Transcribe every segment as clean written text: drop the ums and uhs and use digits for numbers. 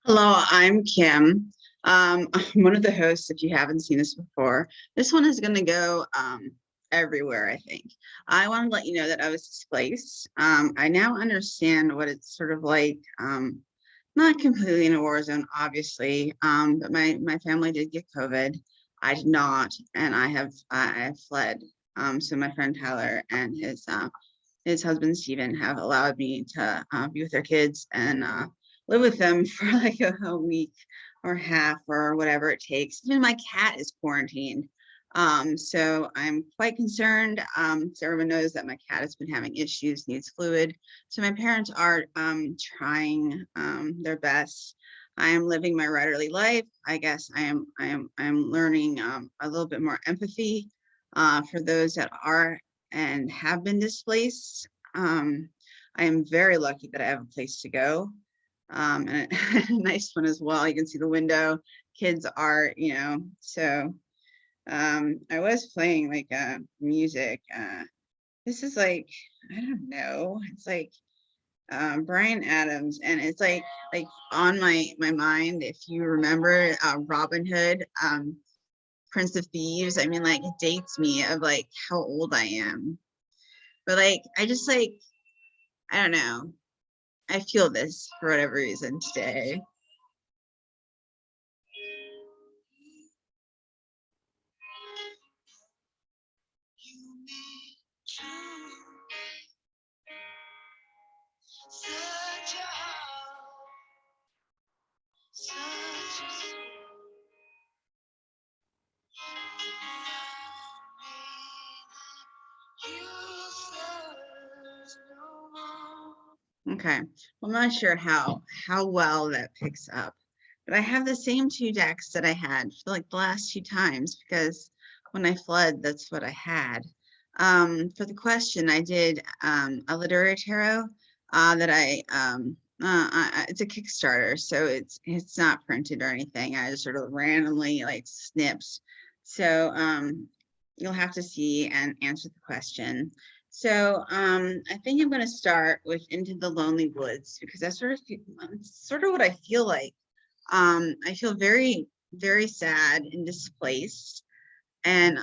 Hello, I'm Kim. I'm one of the hosts, if you haven't seen this before. This one is going to go everywhere, I think. I want to let you know that I was displaced. I now understand what it's sort of like, not completely in a war zone, obviously, but my family did get COVID. I did not, and I have fled. So my friend Tyler and his husband Stephen have allowed me to be with their kids and live with them for like a week or half or whatever it takes. Even my cat is quarantined. So I'm quite concerned. So everyone knows that my cat has been having issues, needs fluid. So my parents are trying their best. I am living my writerly life. I guess I am learning a little bit more empathy for those that are and have been displaced. I am very lucky that I have a place to go, and a nice one as well. You can see the window, kids are, so I was playing like music. This is like, I don't know, it's like Brian Adams, and it's like on my mind. If you remember Robin Hood, Prince of Thieves, I mean, like it dates me of like how old I am. But like I just like, I don't know. I feel this for whatever reason today. Okay, well, I'm not sure how well that picks up, but I have the same two decks that I had for like the last two times because when I fled, that's what I had. For the question, I did a literary tarot that it's a Kickstarter, so it's not printed or anything. I just sort of randomly like snips. So you'll have to see and answer the question. So I think I'm going to start with Into the Lonely Woods because that's sort of what I feel like. I feel very, very sad and displaced. And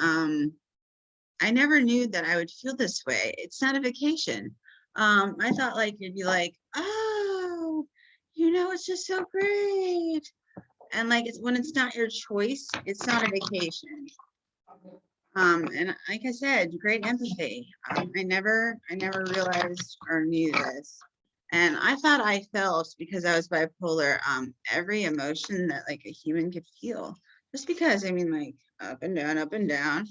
I never knew that I would feel this way. It's not a vacation. I thought like you'd be like, oh, it's just so great. And like when it's not your choice, it's not a vacation. And like I said, great empathy. I never realized or knew this. And I thought I felt, because I was bipolar, every emotion that like a human could feel. Just because, I mean, like up and down, up and down.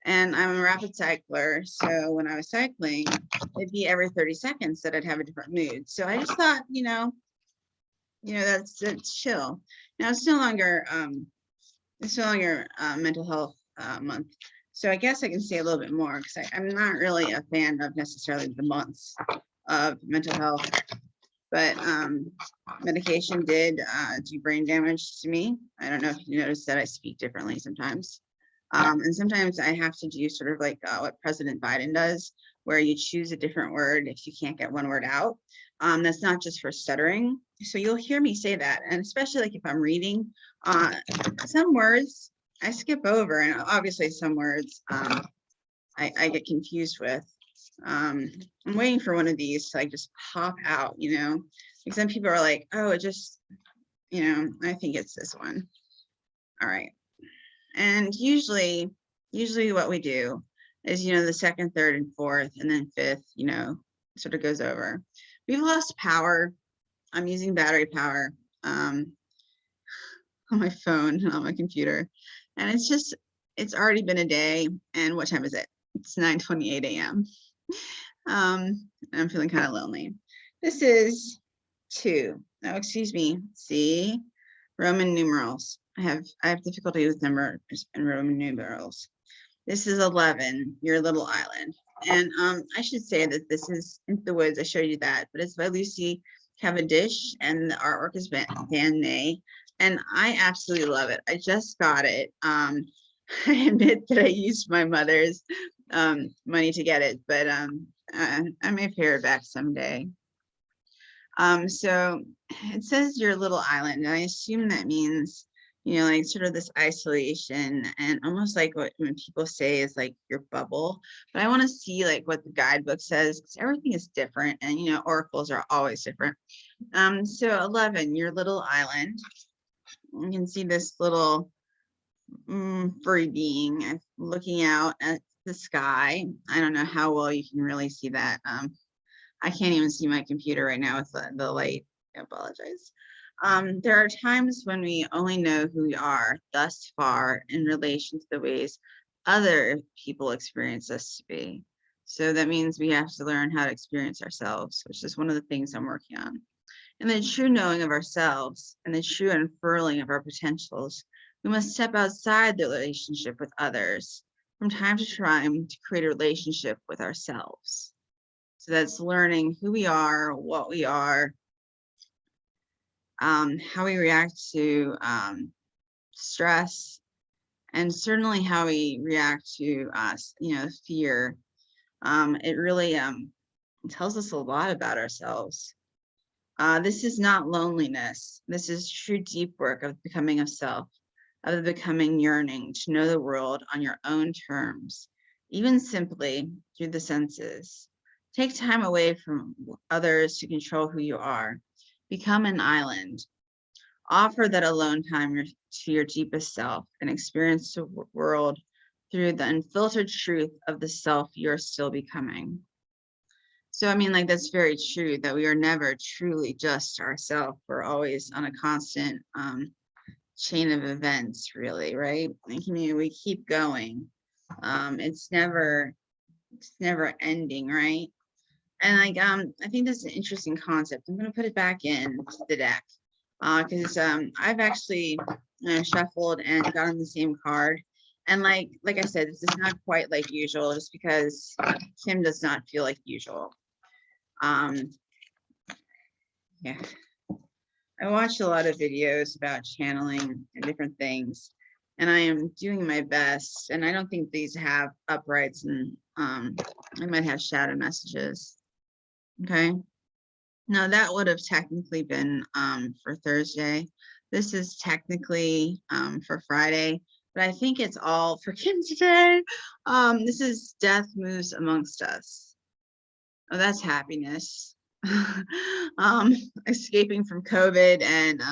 And I'm a rapid cycler. So when I was cycling, it'd be every 30 seconds that I'd have a different mood. So I just thought, that's chill. Now it's no longer mental health month. So I guess I can say a little bit more because I'm not really a fan of necessarily the months of mental health, but medication did do brain damage to me. I don't know if you noticed that I speak differently sometimes. And sometimes I have to do sort of like what President Biden does, where you choose a different word if you can't get one word out. That's not just for stuttering. So you'll hear me say that. And especially like if I'm reading, some words I skip over, and obviously some words I get confused with. I'm waiting for one of these to like just pop out, because some people are like, oh, it just, I think it's this one. All right. And usually what we do is, the second, third, and fourth, and then fifth, sort of goes over. We've lost power. I'm using battery power on my phone and on my computer. And it's already been a day. And what time is it? It's 9:28 a.m. I'm feeling kind of lonely. This is 2. Oh, excuse me. See, Roman numerals. I have difficulty with numbers and Roman numerals. This is 11, Your Little Island. And I should say that this is Into the Woods. I showed you that, but it's by Lucy Cavendish, and the artwork is Van Nay. And I absolutely love it. I just got it. I admit that I used my mother's money to get it, but I may pay her back someday. So it says your little island, and I assume that means, like sort of this isolation and almost like what when people say is like your bubble. But I want to see like what the guidebook says because everything is different, and oracles are always different. So 11, your little island. You can see this little furry being looking out at the sky. I don't know how well you can really see that. I can't even see my computer right now with the light. I apologize. There are times when we only know who we are thus far in relation to the ways other people experience us to be. So that means we have to learn how to experience ourselves, which is one of the things I'm working on. And the true knowing of ourselves and the true unfurling of our potentials, we must step outside the relationship with others from time to time to create a relationship with ourselves. So that's learning who we are, what we are, how we react to stress, and certainly how we react to fear. It really tells us a lot about ourselves. This is not loneliness. This is true deep work of becoming of self, of the becoming yearning to know the world on your own terms, even simply through the senses. Take time away from others to control who you are. Become an island. Offer that alone time to your deepest self and experience the world through the unfiltered truth of the self you're still becoming. So, I mean, like, that's very true that we are never truly just ourselves. We're always on a constant chain of events, really, right? Like, we keep going. It's never ending, right? And like, I think that's an interesting concept. I'm going to put it back in the deck because I've actually shuffled and gotten the same card. And like I said, this is not quite like usual, just because Kim does not feel like usual. Yeah, I watched a lot of videos about channeling and different things, and I am doing my best. And I don't think these have uprights, and I might have shadow messages. Okay. No, that would have technically been for Thursday. This is technically for Friday, but I think it's all for Kim today. This is Death Moves Amongst Us. Oh, that's happiness. Escaping from COVID and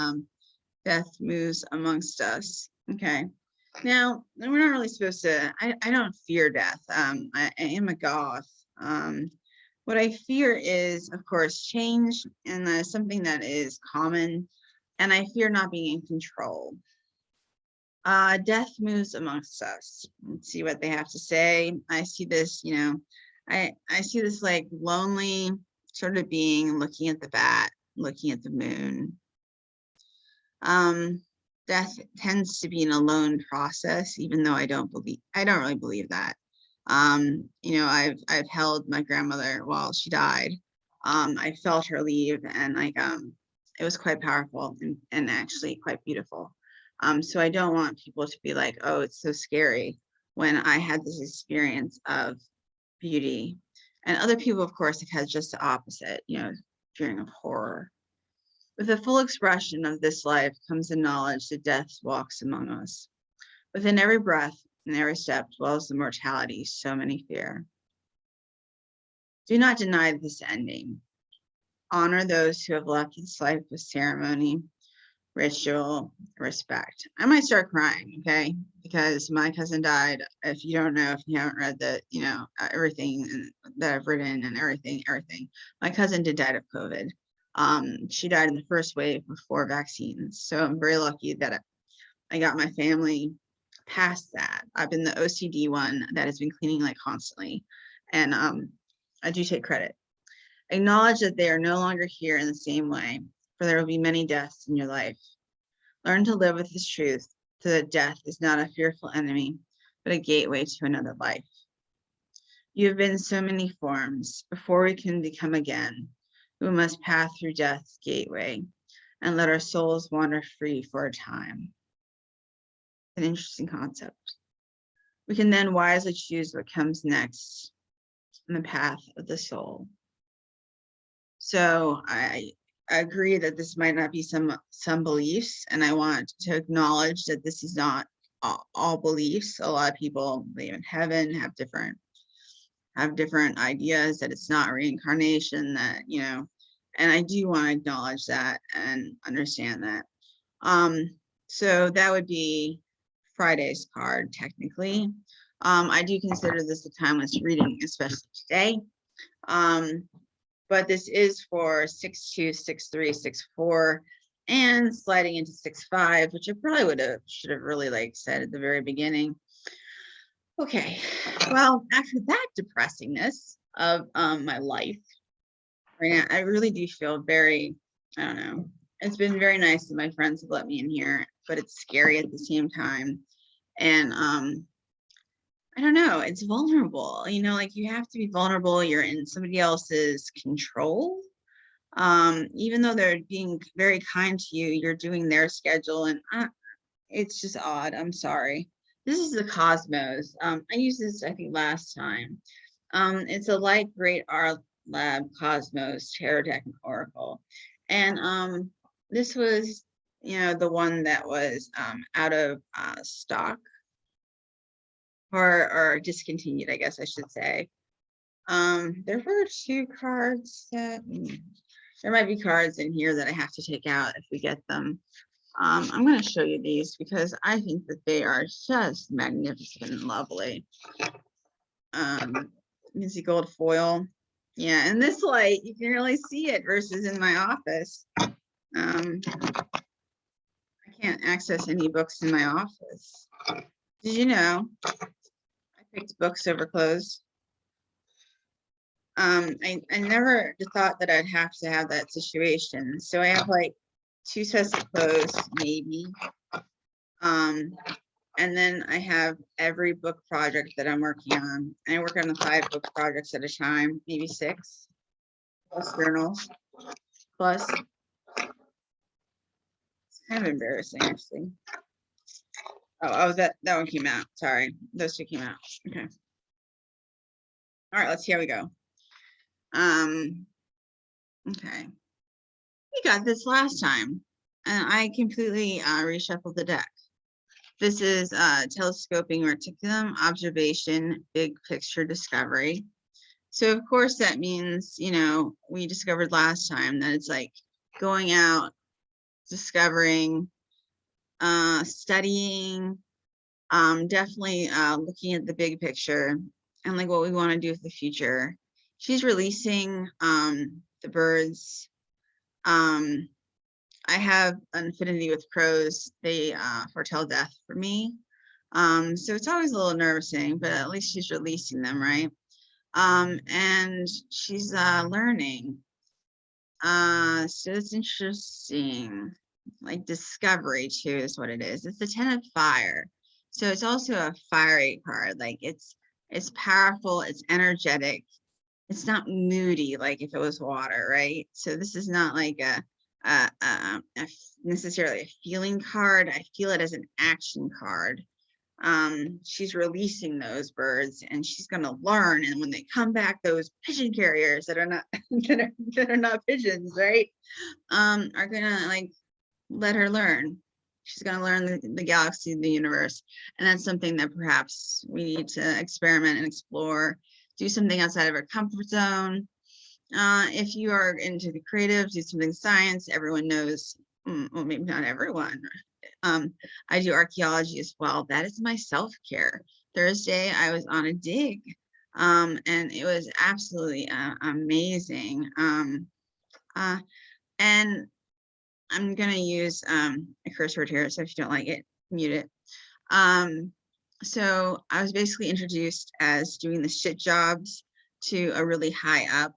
death moves amongst us. Okay. Now, we're not really supposed to, I don't fear death. I am a goth. What I fear is, of course, change, and something that is common, and I fear not being in control. Death moves amongst us. Let's see what they have to say. I see this, I see this like lonely sort of being looking at the bat, looking at the moon. Death tends to be an alone process, even though I don't really believe that. I've held my grandmother while she died. I felt her leave, and like it was quite powerful and actually quite beautiful. So I don't want people to be like, oh, it's so scary, when I had this experience of beauty. And other people, of course, have had just the opposite, fearing of horror. With the full expression of this life comes the knowledge that death walks among us. Within every breath and every step dwells the mortality so many fear. Do not deny this ending. Honor those who have left this life with ceremony, ritual, respect. I might start crying, okay? Because my cousin died. If you don't know, if you haven't read the, everything that I've written and everything. My cousin did die of COVID. She died in the first wave before vaccines. So I'm very lucky that I got my family past that. I've been the OCD one that has been cleaning like constantly. And I do take credit. Acknowledge that they are no longer here in the same way, for there will be many deaths in your life. Learn to live with this truth, so that death is not a fearful enemy, but a gateway to another life. You have been so many forms. Before we can become again, we must pass through death's gateway and let our souls wander free for a time. An interesting concept. We can then wisely choose what comes next in the path of the soul. So agree that this might not be some beliefs, and I want to acknowledge that this is not all beliefs. A lot of people believe in heaven, have different ideas, that it's not reincarnation, that, and I do want to acknowledge that and understand that. So that would be Friday's card, technically. I do consider this a timeless reading, especially today. But this is for 6-2, 6-3, 6-4, and sliding into 6-5, which I probably should have really said at the very beginning. Okay, well, after that depressingness of my life, right now, I really do feel very, I don't know, it's been very nice that my friends have let me in here, but it's scary at the same time. And I don't know, it's vulnerable, you have to be vulnerable. You're in somebody else's control. Even though they're being very kind to you, you're doing their schedule, and it's just odd. I'm sorry. This is the Cosmos. I used this, I think, last time. It's a Light Great Art Lab Cosmos Tarot Deck and Oracle. And this was, the one that was out of stock, or discontinued, I guess I should say. There were 2 cards that there might be cards in here that I have to take out if we get them. I'm going to show you these because I think that they are just magnificent and lovely. You can see gold foil. Yeah, in this light, you can really see it versus in my office. I can't access any books in my office. Did you know I picked books over clothes? I never thought that I'd have to have that situation. So I have 2 sets of clothes, maybe. And then I have every book project that I'm working on. And I work on 5 book projects at a time, maybe 6, plus journals, plus. It's kind of embarrassing, actually. Oh, that one came out. Sorry, those 2 came out. Okay. All right, let's see how we go. Okay. We got this last time, and I completely reshuffled the deck. This is telescoping reticulum, observation, big picture discovery. So of course that means, we discovered last time that it's going out, discovering, studying, definitely looking at the big picture and what we want to do with the future. She's releasing the birds. I have an affinity with crows. They foretell death for me. So it's always a little nerve-wracking, but at least she's releasing them, right? And she's learning. So it's interesting. Discovery too is what it is. It's the 10 of fire. So it's also a fiery card. It's powerful, it's energetic. It's not moody like if it was water, right? So this is not necessarily a feeling card. I feel it as an action card. She's releasing those birds and she's going to learn, and when they come back, those pigeon carriers that are not that are not pigeons, right, are gonna let her learn. She's going to learn the galaxy, the universe, and that's something that perhaps we need to experiment and explore, do something outside of our comfort zone. If you are into the creative, do something science. Everyone knows, well, maybe not everyone. I do archaeology as well. That is my self-care. Thursday, I was on a dig, and it was absolutely amazing. And I'm going to use a curse word here, so if you don't like it, mute it. So I was basically introduced as doing the shit jobs to a really high up.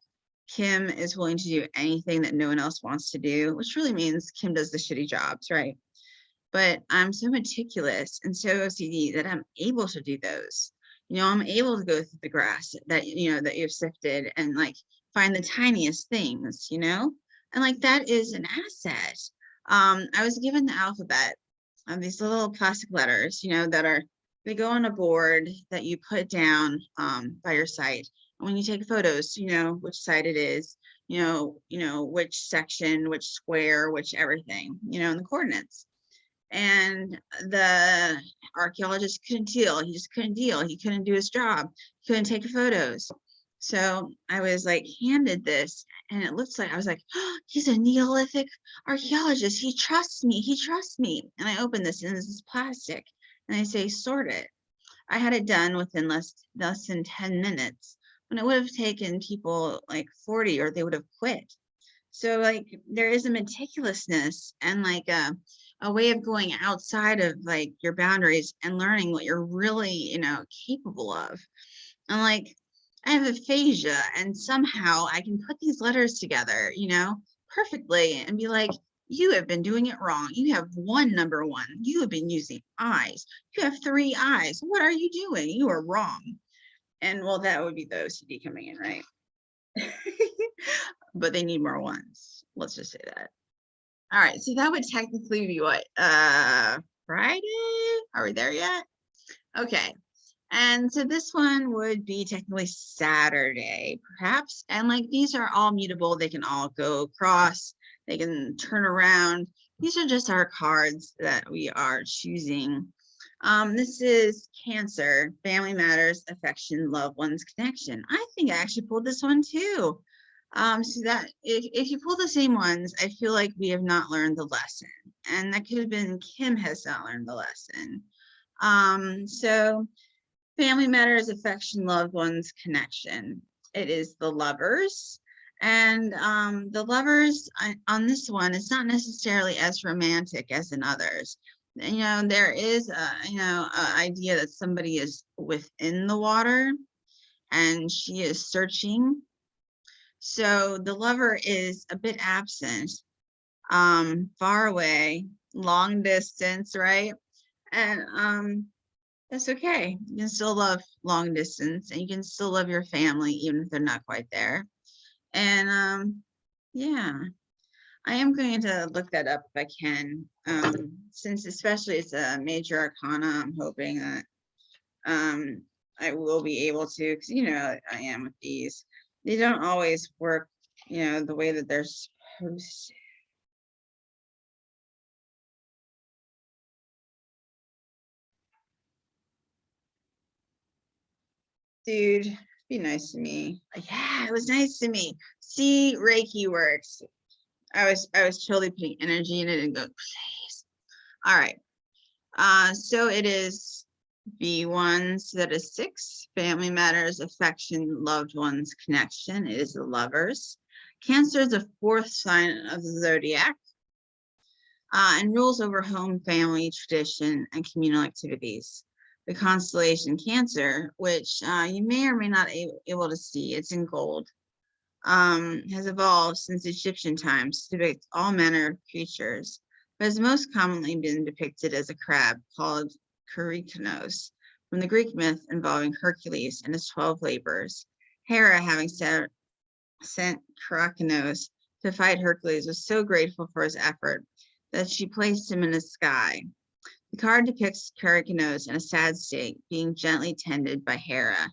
Kim is willing to do anything that no one else wants to do, which really means Kim does the shitty jobs, right? But I'm so meticulous and so OCD that I'm able to do those. I'm able to go through the grass that, that you've sifted and find the tiniest things, and that is an asset. I was given the alphabet of these little plastic letters, they go on a board that you put down by your site. And when you take photos, which site it is, which section, which square, which everything, and the coordinates. And the archaeologist couldn't deal. He just couldn't deal. He couldn't do his job. He couldn't take photos. So I was like handed this, and it looks like, I was like, oh, he's a Neolithic archaeologist. He trusts me. He trusts me. And I open this, and this is plastic. And I say, sort it. I had it done within less than 10 minutes, when it would have taken people like 40, or they would have quit. So like there is a meticulousness and like a way of going outside of like your boundaries and learning what you're really, capable of. And like I have aphasia, and somehow I can put these letters together, perfectly, and be like, you have been doing it wrong. You have number one. You have been using eyes. You have 3 eyes. What are you doing? You are wrong. And well, that would be the OCD coming in, right? But they need more ones. Let's just say that. All right, so that would technically be what? Friday? Are we there yet? Okay. And so this one would be technically Saturday, perhaps. And like these are all mutable. They can all go across. They can turn around. These are just our cards that we are choosing. This is Cancer, Family Matters, Affection, Loved Ones, Connection. I think I actually pulled this one too. So that if you pull the same ones, I feel like we have not learned the lesson. And that could have been Kim has not learned the lesson. So Family Matters, Affection, Loved Ones, Connection. It is the Lovers. And the Lovers on this one is not necessarily as romantic as in others. There is a idea that somebody is within the water and she is searching. So the lover is a bit absent, far away, long distance, right? And that's okay. You can still love long distance, and you can still love your family even if they're not quite there. And yeah, I am going to look that up if I can, since especially it's a major arcana. I'm hoping that I will be able to, because I am with these. They don't always work, the way that they're supposed to. Dude, be nice to me. Yeah, it was nice to me. See, Reiki works. I was totally putting energy in it and go, please. All right. So it is B1, so that is 6. Family Matters, Affection, Loved Ones, Connection. It is the Lovers. Cancer is the 4th sign of the zodiac, and rules over home, family, tradition, and communal activities. The constellation Cancer, which you may or may not be able to see, it's in gold, has evolved since Egyptian times to depict all manner of creatures, but has most commonly been depicted as a crab called Kyriakos, from the Greek myth involving Hercules and his 12 labors. Hera, having sent Kyriakos to fight Hercules, was so grateful for his effort that she placed him in the sky. The card depicts Kyriakos in a sad state, being gently tended by Hera.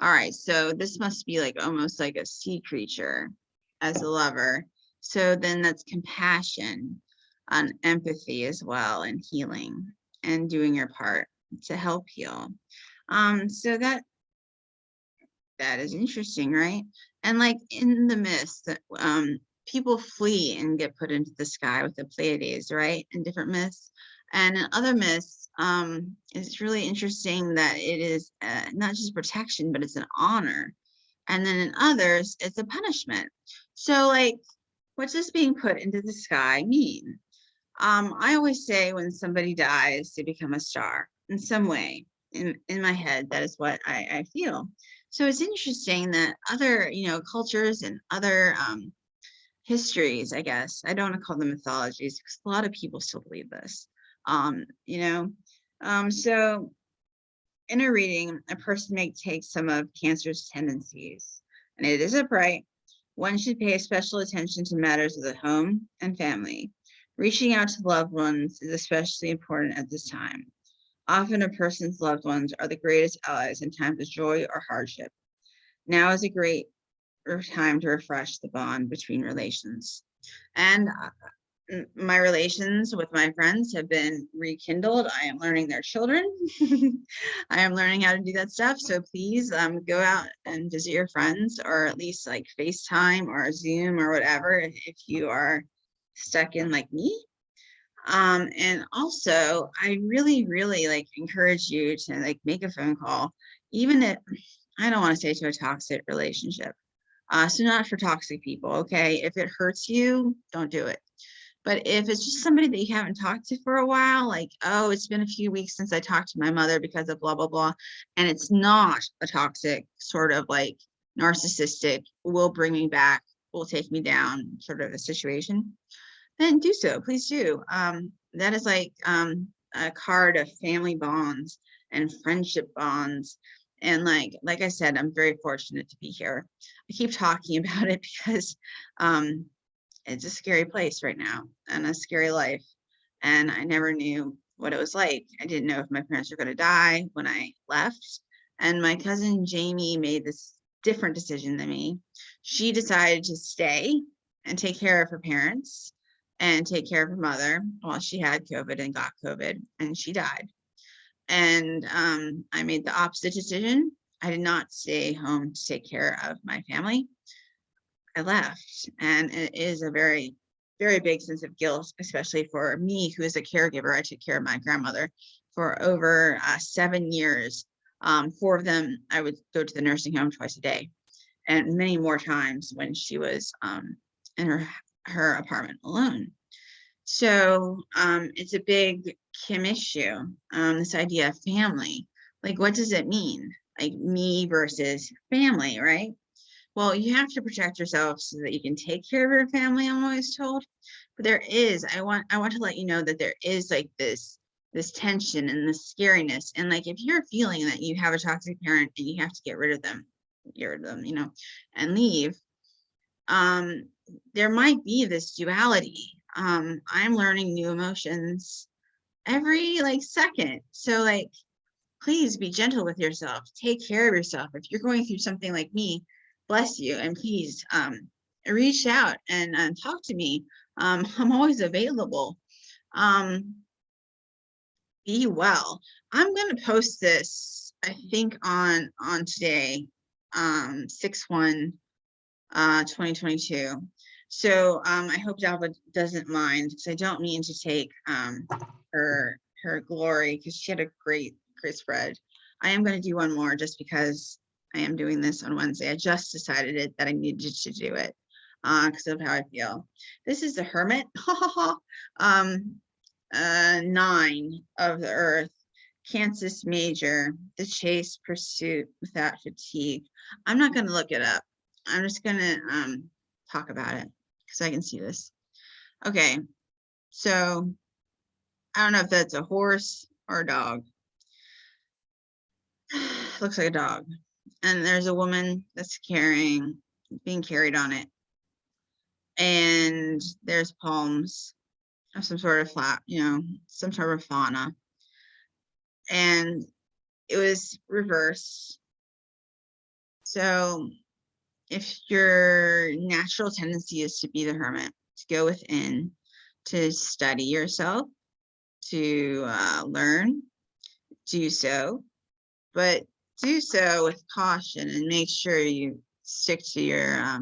All right, so this must be like almost like a sea creature as a lover. So then that's compassion, and empathy as well, and healing, and doing your part to help heal. So that is interesting, right? And like in the myths, people flee and get put into the sky with the Pleiades, right? In different myths. And in other myths, it's really interesting that it is not just protection, but it's an honor. And then in others, it's a punishment. So like, what's this being put into the sky mean? I always say when somebody dies, they become a star in some way. In my head, that is what I feel. So it's interesting that other, cultures and other histories, I guess, I don't want to call them mythologies because a lot of people still believe this. So in a reading, a person may take some of Cancer's tendencies, and it is upright. One should pay special attention to matters of the home and family. Reaching out to loved ones is especially important at this time. Often a person's loved ones are the greatest allies in times of joy or hardship. Now is a great or time to refresh the bond between relations. And my relations with my friends have been rekindled. I am learning their children. I am learning how to do that stuff. So please go out and visit your friends, or at least like FaceTime or Zoom or whatever if you are stuck in like me. And also I really, really like encourage you to like make a phone call, even if I don't want to say to a toxic relationship. So not for toxic people, okay? If it hurts you, don't do it. But if it's just somebody that you haven't talked to for a while, like, oh, it's been a few weeks since I talked to my mother because of blah, blah, blah, and it's not a toxic sort of like narcissistic, will bring me back, will take me down sort of a situation, then do so. Please do. That is like a card of family bonds and friendship bonds. And like I said, I'm very fortunate to be here. I keep talking about it because it's a scary place right now and a scary life. And I never knew what it was like. I didn't know if my parents were going to die when I left. And my cousin Jamie made this different decision than me. She decided to stay and take care of her parents and take care of her mother while she had COVID and got COVID, and she died. And I made the opposite decision. I did not stay home to take care of my family. I left, and it is a very, very big sense of guilt, especially for me, who is a caregiver. I took care of my grandmother for over 7 years. 4 of them, I would go to the nursing home twice a day, and many more times when she was in her apartment alone. So it's a big Kim issue. This idea of family, like, what does it mean? Like me versus family, right? Well, you have to protect yourself so that you can take care of your family, I'm always told. But there is, I want to let you know that there is like this tension and this scariness. And like if you're feeling that you have a toxic parent and you have to get rid of them, and leave, there might be this duality. I'm learning new emotions every like second. So like please be gentle with yourself. Take care of yourself. If you're going through something like me, bless you. And please reach out and talk to me. I'm always available. Be well. I'm going to post this, I think, on today, 6/1, 2022. So I hope Dalva doesn't mind, because I don't mean to take her glory, because she had a great spread. I am going to do one more just because I am doing this on Wednesday. I just decided that I needed to do it because of how I feel. This is the Hermit. 9 of the Earth, Cancer Major, the chase, pursuit without fatigue. I'm not going to look it up. I'm just going to talk about it because I can see this. Okay, so I don't know if that's a horse or a dog. Looks like a dog. And there's a woman that's being carried on it. And there's palms of some sort of some sort of fauna. And it was reverse. So if your natural tendency is to be the hermit, to go within, to study yourself, to learn, do so, but do so with caution and make sure you stick to your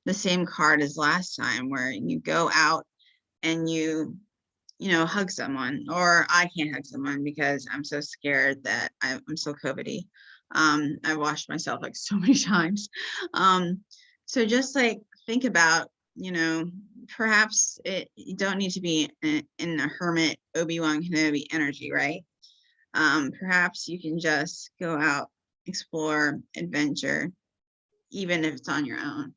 the same card as last time, where you go out and you hug someone. Or I can't hug someone because I'm so scared that I'm so COVID-y. I washed myself like so many times. So just like think about, perhaps you don't need to be in a hermit Obi-Wan Kenobi energy, right? Perhaps you can just go out, explore, adventure, even if it's on your own.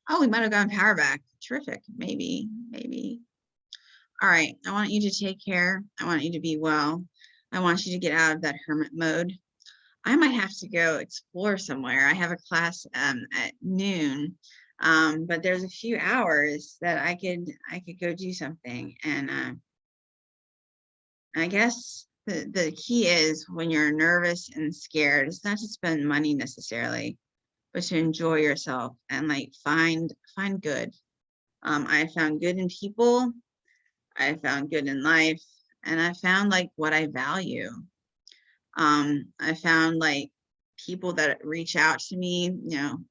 Oh, we might have gotten power back. Terrific. Maybe. All right. I want you to take care. I want you to be well. I want you to get out of that hermit mode. I might have to go explore somewhere. I have a class at noon, but there's a few hours that I could go do something. And I guess the key is, when you're nervous and scared, it's not to spend money necessarily, but to enjoy yourself and like find good. I found good in people, I found good in life, and I found like what I value. I found like people that reach out to me,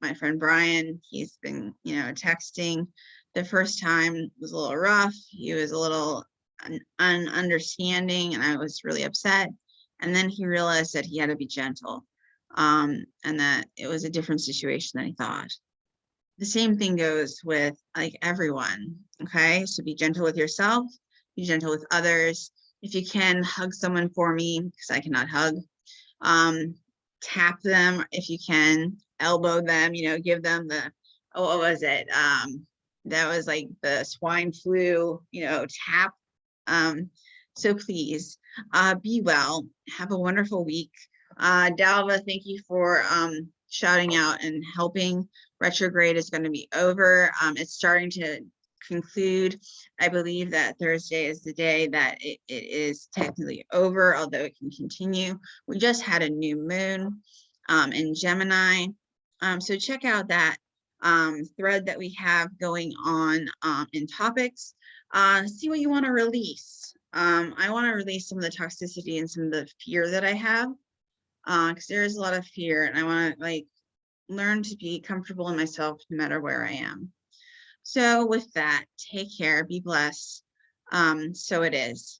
my friend Brian, he's been, texting. The first time was a little rough. He was a little ununderstanding, and I was really upset. And then he realized that he had to be gentle, and that it was a different situation than he thought. The same thing goes with like everyone. Okay. So be gentle with yourself, be gentle with others. If you can, hug someone for me, because I cannot hug. Tap them if you can, elbow them, give them the, what was it? That was like the swine flu, tap. So please, be well, have a wonderful week. Dalva, thank you for shouting out and helping. Retrograde is going to be over. It's starting to conclude. I believe that Thursday is the day that it is technically over, although it can continue. We just had a new moon in Gemini. So check out that thread that we have going on in topics. See what you want to release. I want to release some of the toxicity and some of the fear that I have, because there is a lot of fear, and I want to like learn to be comfortable in myself no matter where I am. So with that, take care, be blessed. So it is.